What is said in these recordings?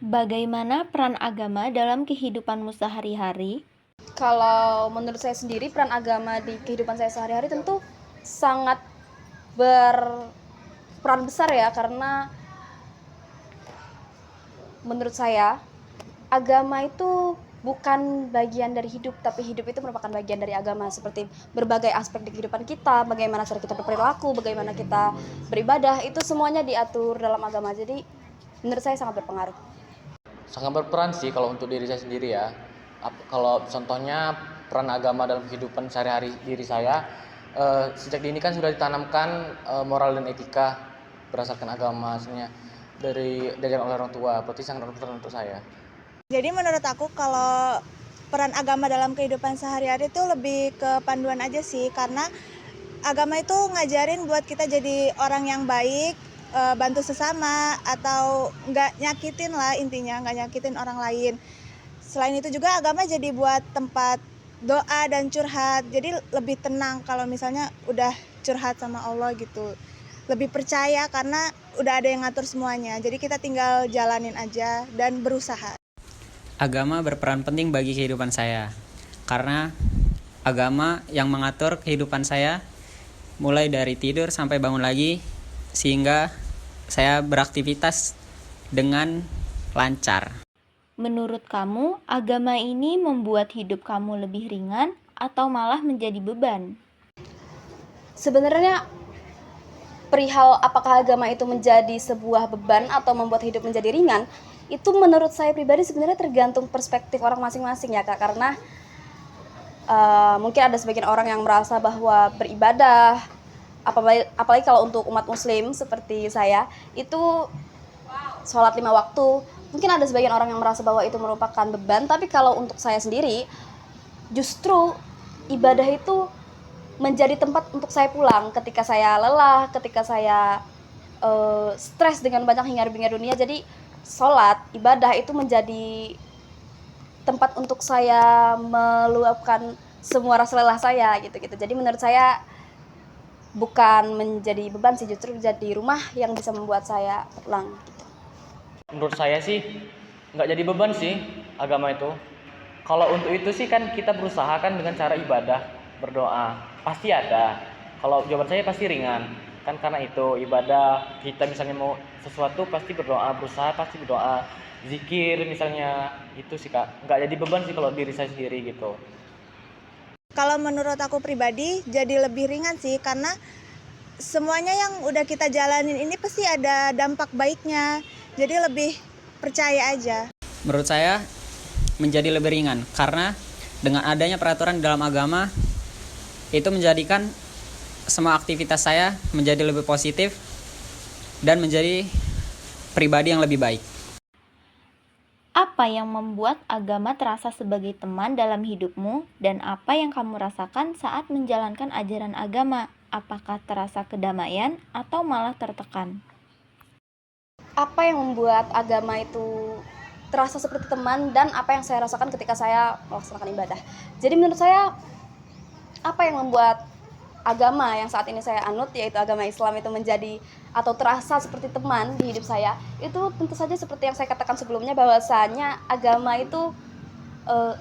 Bagaimana peran agama dalam kehidupanmu sehari-hari? Kalau menurut saya sendiri, peran agama di kehidupan saya sehari-hari tentu sangat berperan besar ya, karena menurut saya agama itu bukan bagian dari hidup, tapi hidup itu merupakan bagian dari agama, seperti berbagai aspek di kehidupan kita, bagaimana cara kita berperilaku, bagaimana kita beribadah, itu semuanya diatur dalam agama. Jadi menurut saya sangat berpengaruh. Sangat berperan sih kalau untuk diri saya sendiri ya. Kalau contohnya peran agama dalam kehidupan sehari-hari diri saya, sejak dini kan sudah ditanamkan moral dan etika berdasarkan agama, maksudnya dari diajarkan oleh orang tua. Berarti sangat berperan untuk saya. Jadi menurut aku kalau peran agama dalam kehidupan sehari-hari itu lebih ke panduan aja sih, karena agama itu ngajarin buat kita jadi orang yang baik, bantu sesama, atau nggak nyakitin lah, intinya nggak nyakitin orang lain. Selain itu juga agama jadi buat tempat doa dan curhat, jadi lebih tenang kalau misalnya udah curhat sama Allah gitu. Lebih percaya karena udah ada yang ngatur semuanya, jadi kita tinggal jalanin aja dan berusaha. Agama berperan penting bagi kehidupan saya, karena agama yang mengatur kehidupan saya mulai dari tidur sampai bangun lagi, sehingga saya beraktivitas dengan lancar. Menurut kamu, agama ini membuat hidup kamu lebih ringan atau malah menjadi beban? Sebenarnya perihal apakah agama itu menjadi sebuah beban atau membuat hidup menjadi ringan, itu menurut saya pribadi sebenarnya tergantung perspektif orang masing-masing ya Kak, karena mungkin ada sebagian orang yang merasa bahwa beribadah, apalagi kalau untuk umat muslim seperti saya, itu sholat 5 waktu, mungkin ada sebagian orang yang merasa bahwa itu merupakan beban. Tapi kalau untuk saya sendiri, justru ibadah itu menjadi tempat untuk saya pulang ketika saya lelah, ketika saya stres dengan banyak hingar-bingar dunia. Jadi sholat, ibadah itu menjadi tempat untuk saya meluapkan semua rasa lelah saya gitu-gitu. Jadi menurut saya bukan menjadi beban sih, justru jadi rumah yang bisa membuat saya pulang gitu. Menurut saya sih nggak jadi beban sih agama itu. Kalau untuk itu sih kan kita berusaha kan dengan cara ibadah, berdoa. Pasti ada. Kalau jawaban saya pasti ringan. Kan karena itu ibadah, kita misalnya mau sesuatu pasti berdoa, berusaha pasti berdoa. Zikir misalnya, itu sih Kak. Nggak jadi beban sih kalau diri saya sendiri gitu. Kalau menurut aku pribadi jadi lebih ringan sih, karena semuanya yang udah kita jalanin ini pasti ada dampak baiknya. Jadi lebih percaya aja. Menurut saya menjadi lebih ringan, karena dengan adanya peraturan dalam agama itu menjadikan semua aktivitas saya menjadi lebih positif dan menjadi pribadi yang lebih baik. Apa yang membuat agama terasa sebagai teman dalam hidupmu dan apa yang kamu rasakan saat menjalankan ajaran agama? Apakah terasa kedamaian atau malah tertekan? Apa yang membuat agama itu terasa seperti teman dan apa yang saya rasakan ketika saya melaksanakan ibadah. Jadi menurut saya apa yang membuat agama yang saat ini saya anut, yaitu agama Islam, itu menjadi atau terasa seperti teman di hidup saya, itu tentu saja seperti yang saya katakan sebelumnya, bahwasanya agama itu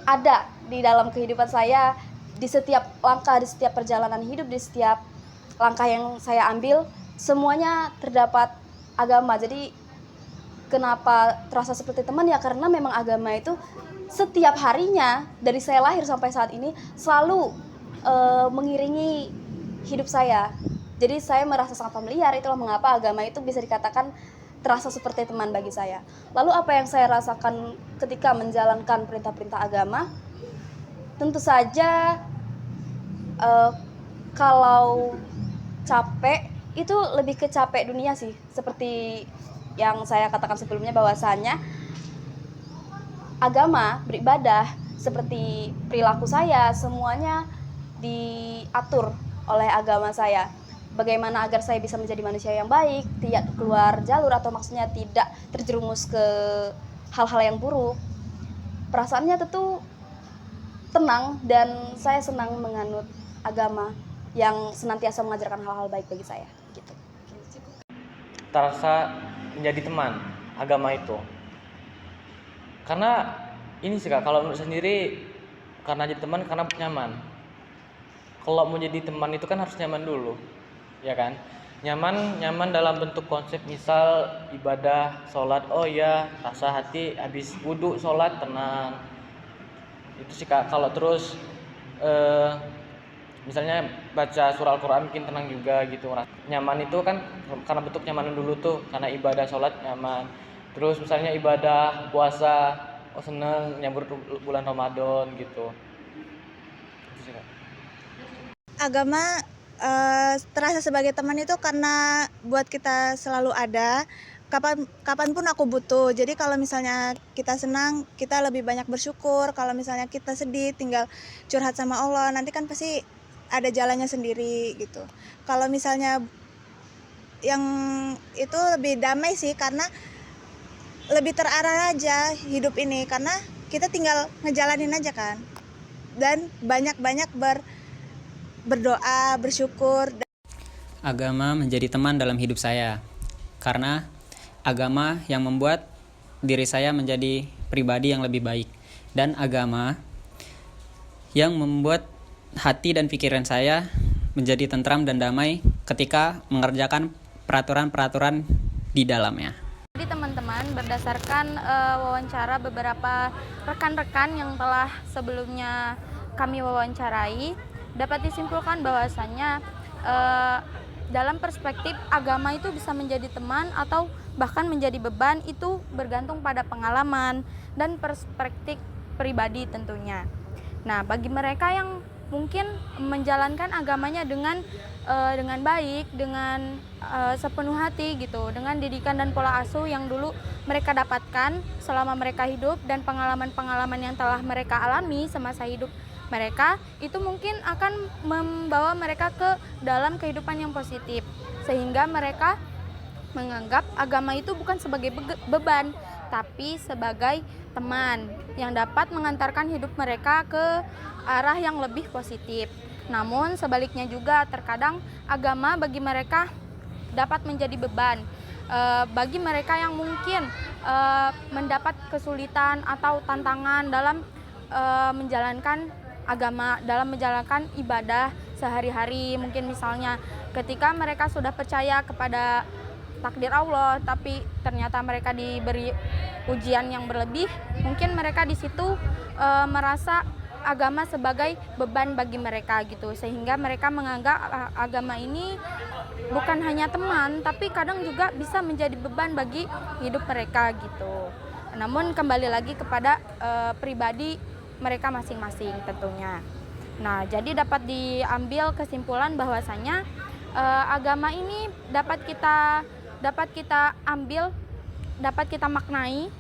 ada di dalam kehidupan saya, di setiap langkah, di setiap perjalanan hidup, di setiap langkah yang saya ambil, semuanya terdapat agama. Jadi kenapa terasa seperti teman ya, karena memang agama itu setiap harinya dari saya lahir sampai saat ini selalu mengiringi hidup saya. Jadi saya merasa sangat familiar, itulah mengapa agama itu bisa dikatakan terasa seperti teman bagi saya. Lalu apa yang saya rasakan ketika menjalankan perintah-perintah agama? Tentu saja kalau capek itu lebih ke capek dunia sih. Seperti yang saya katakan sebelumnya, bahwasannya agama, beribadah, seperti perilaku saya, semuanya diatur oleh agama saya. Bagaimana agar saya bisa menjadi manusia yang baik, tidak keluar jalur, atau maksudnya tidak terjerumus ke hal-hal yang buruk. Perasaannya tentu tenang dan saya senang menganut agama yang senantiasa mengajarkan hal-hal baik bagi saya gitu. Terasa menjadi teman agama itu. Karena ini sih Kak, kalau menurut saya sendiri karena jadi teman karena nyaman. Kalau mau jadi teman itu kan harus nyaman dulu, ya kan? Nyaman dalam bentuk konsep misal ibadah, sholat, oh ya rasa hati habis wudhu sholat tenang. Itu sih Kak. Kalau terus misalnya baca surah Al-Quran bikin tenang juga gitu. Nyaman itu kan karena bentuk nyamanan dulu tuh, karena ibadah sholat nyaman. Terus misalnya ibadah puasa, oh seneng nyambut bulan Ramadan gitu. Itu sih Kak. Agama terasa sebagai teman itu karena buat kita selalu ada kapanpun aku butuh. Jadi kalau misalnya kita senang, kita lebih banyak bersyukur. Kalau misalnya kita sedih, tinggal curhat sama Allah. Nanti kan pasti ada jalannya sendiri gitu. Kalau misalnya yang itu lebih damai sih, karena lebih terarah aja hidup ini, karena kita tinggal ngejalanin aja kan. Dan banyak-banyak berdoa, bersyukur. Agama menjadi teman dalam hidup saya karena agama yang membuat diri saya menjadi pribadi yang lebih baik, dan agama yang membuat hati dan pikiran saya menjadi tentram dan damai ketika mengerjakan peraturan-peraturan di dalamnya. Jadi teman-teman, berdasarkan wawancara beberapa rekan-rekan yang telah sebelumnya kami wawancarai, dapat disimpulkan bahwasannya dalam perspektif agama itu bisa menjadi teman atau bahkan menjadi beban, itu bergantung pada pengalaman dan perspektif pribadi tentunya. Nah, bagi mereka yang mungkin menjalankan agamanya dengan baik, dengan sepenuh hati gitu, dengan didikan dan pola asuh yang dulu mereka dapatkan selama mereka hidup dan pengalaman-pengalaman yang telah mereka alami semasa hidup mereka, itu mungkin akan membawa mereka ke dalam kehidupan yang positif, sehingga mereka menganggap agama itu bukan sebagai beban, tapi sebagai teman yang dapat mengantarkan hidup mereka ke arah yang lebih positif. Namun sebaliknya juga terkadang agama bagi mereka dapat menjadi beban. Bagi mereka yang mungkin mendapat kesulitan atau tantangan dalam menjalankan agama, dalam menjalankan ibadah sehari-hari, mungkin misalnya ketika mereka sudah percaya kepada takdir Allah, tapi ternyata mereka diberi ujian yang berlebih, mungkin mereka di situ merasa agama sebagai beban bagi mereka gitu, sehingga mereka menganggap agama ini bukan hanya teman, tapi kadang juga bisa menjadi beban bagi hidup mereka gitu. Namun kembali lagi kepada pribadi mereka masing-masing tentunya. Nah, jadi dapat diambil kesimpulan bahwasanya agama ini dapat kita ambil, dapat kita maknai,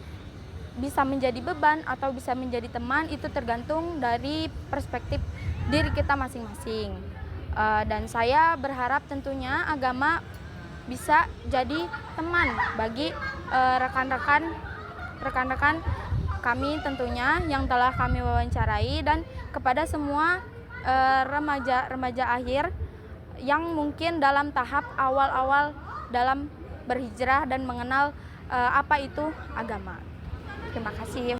bisa menjadi beban atau bisa menjadi teman, itu tergantung dari perspektif diri kita masing-masing. Dan saya berharap tentunya agama bisa jadi teman bagi rekan-rekan kami tentunya yang telah kami wawancarai, dan kepada semua remaja akhir yang mungkin dalam tahap awal-awal dalam berhijrah dan mengenal apa itu agama. Terima kasih.